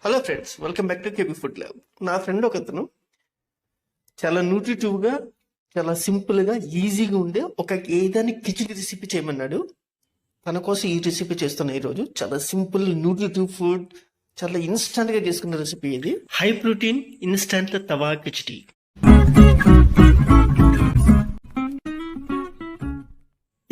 Hello friends, welcome back to KB food lab. నా friend ఒకతను చాలా న్యూట్రిటివ్గా, చాలా సింపుల్గా, ఈజీగా ఉండే ఒక ఏదైనా కిచిడి రెసిపీ చేయమన్నాడు. తన కోసం ఈ రెసిపీ చేస్తున్నా ఈరోజు. చాలా సింపుల్ న్యూట్రిటివ్ ఫుడ్, చాలా ఇన్స్టంట్గా చేసుకున్న రెసిపీ ఇది. హై ప్రోటీన్ ఇన్స్టంట్ తవా కిచిడి.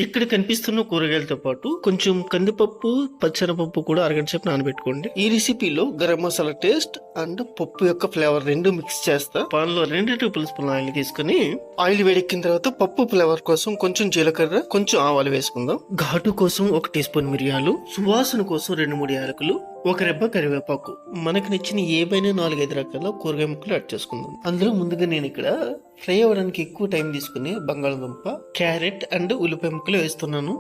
ఇక్కడ కనిపిస్తున్న కూరగాయలతో పాటు కొంచెం కందిపప్పు, పచ్చెనపప్పు కూడా అరగంట సేపు నానబెట్టుకోండి. ఈ రెసిపీలో గరం మసాలా టేస్ట్ అండ్ పప్పు యొక్క ఫ్లేవర్ రెండు మిక్స్ చేస్తా. పాన్ లో 2 టేబుల్ స్పూన్ ఆయిల్ తీసుకుని, ఆయిల్ వేడెక్కిన తర్వాత పప్పు ఫ్లేవర్ కోసం కొంచెం జీలకర్ర, కొంచెం ఆవాలు వేసుకుందాం. ఘాటు కోసం 1 టీ స్పూన్ మిరియాలు, సువాసన కోసం 2-3 యాలకులు, 1 రెబ్బ కరివేపాకు. మనకు నచ్చిన ఏవైనా 4-5 రకాల కూరగాయ ముక్కలు యాడ్ చేసుకుందాం. అందులో ముందుగా నేను ఇక్కడ ఫ్రై అవ్వడానికి ఎక్కువ టైం తీసుకుని బంగాళదుంప, క్యారెట్ అండ్ ఉల్లిపాయ ముక్కలు వేస్తున్నాను.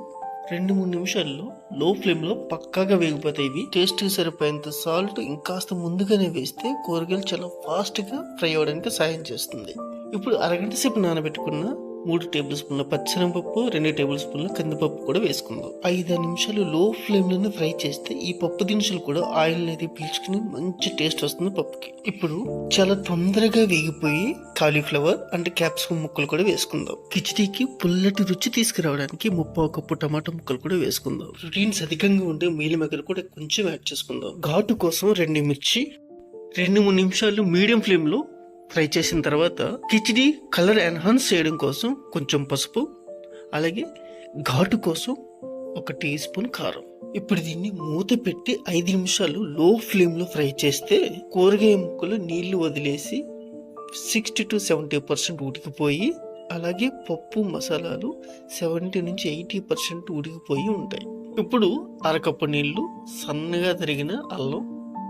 2-3 నిమిషాల్లో లో ఫ్లేమ్ లో పక్కాగా వేగిపోతాయి ఇవి. టేస్ట్ సరిపోయేంత సాల్ట్ ఇంకాస్త ముందుగానే వేస్తే కూరగాయలు చాలా ఫాస్ట్ గా ఫ్రై అవ్వడానికి సాయం చేస్తుంది. ఇప్పుడు అరగంట సేపు నానబెట్టుకున్న 3 టేబుల్ స్పూన్ల పచ్చెనపప్పు, 2 టేబుల్ స్పూన్ల కందిపప్పు కూడా వేసుకుందాం. 5 నిమిషాలు లో ఫ్లేమ్ లోనే ఫ్రై చేస్తే ఈ పప్పు దినుసులు కూడా ఆయిల్ అనేది పీల్చుకుని మంచి టేస్ట్ వస్తుంది పప్పుకి. ఇప్పుడు చాలా తొందరగా వేగిపోయి కాలీఫ్లవర్ అండ్ క్యాప్సికమ్ ముక్కలు కూడా వేసుకుందాం. కిచిడీకి పుల్లటి రుచి తీసుకురావడానికి 1/2 కప్పు టమాటా ముక్కలు కూడా వేసుకుందాం. ప్రోటీన్స్ అధికంగా ఉండే మీల్ మేకర్ కూడా కొంచెం యాడ్ చేసుకుందాం. ఘాటు కోసం 2 మిర్చి 2-3 నిమిషాలు మీడియం ఫ్లేమ్ లో ఫ్రై చేసిన తర్వాత కిచిడి కలర్ ఎన్హాన్స్ చేయడం కోసం కొంచెం పసుపు, అలాగే ఘాటు కోసం 1 టీ స్పూన్ కారం. ఇప్పుడు దీన్ని మూత పెట్టి 5 నిమిషాలు లో ఫ్లేమ్ లో ఫ్రై చేస్తే కూరగాయ ముక్కలు నీళ్లు వదిలేసి 60-70% ఉడికిపోయి, అలాగే పప్పు మసాలాలు 70-80% ఉడికిపోయి ఉంటాయి. ఇప్పుడు 1 కప్పు నీళ్లు, సన్నగా తరిగిన అల్లం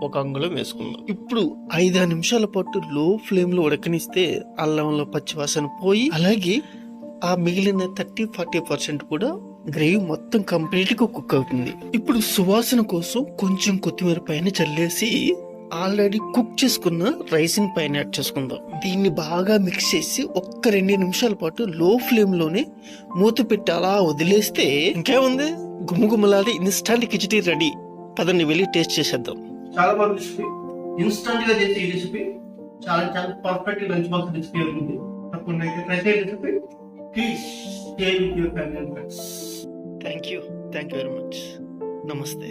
1 అంగుళం వేసుకుందాం. ఇప్పుడు 5 నిమిషాల పాటు లో ఫ్లేమ్ లో ఉడకనిస్తే అల్లంలో పచ్చివాసన పోయి, అలాగే ఆ మిగిలిన 30-40% కూడా గ్రేవీ మొత్తం కంప్లీట్ గా కుక్ అవుతుంది. ఇప్పుడు సువాసన కోసం కొంచెం కొత్తిమీర పైన చల్లేసి ఆల్రెడీ కుక్ చేసుకున్న రైస్ పైన యాడ్ చేసుకుందాం. దీన్ని బాగా మిక్స్ చేసి 1-2 నిమిషాల పాటు లో ఫ్లేమ్ లోనే మూత పెట్టి అలా వదిలేస్తే ఇంకేముంది, గుమగుమలాడే ఇన్స్టంట్ కిచిడి రెడీ. పదండి వెళ్ళి టేస్ట్ చేసేద్దాం. చాలా బాగా రెసిపీ, ఇన్స్టంట్ గా చేసే ఈ రెసిపీ చాలా చాలా పర్ఫెక్ట్ లంచ్ బాక్స్ రెసిపీ అవుతుంది. తప్పకుండా అయితే ట్రై చేయండి recipe. Please share with your family and friends. Thank you very much. నమస్తే.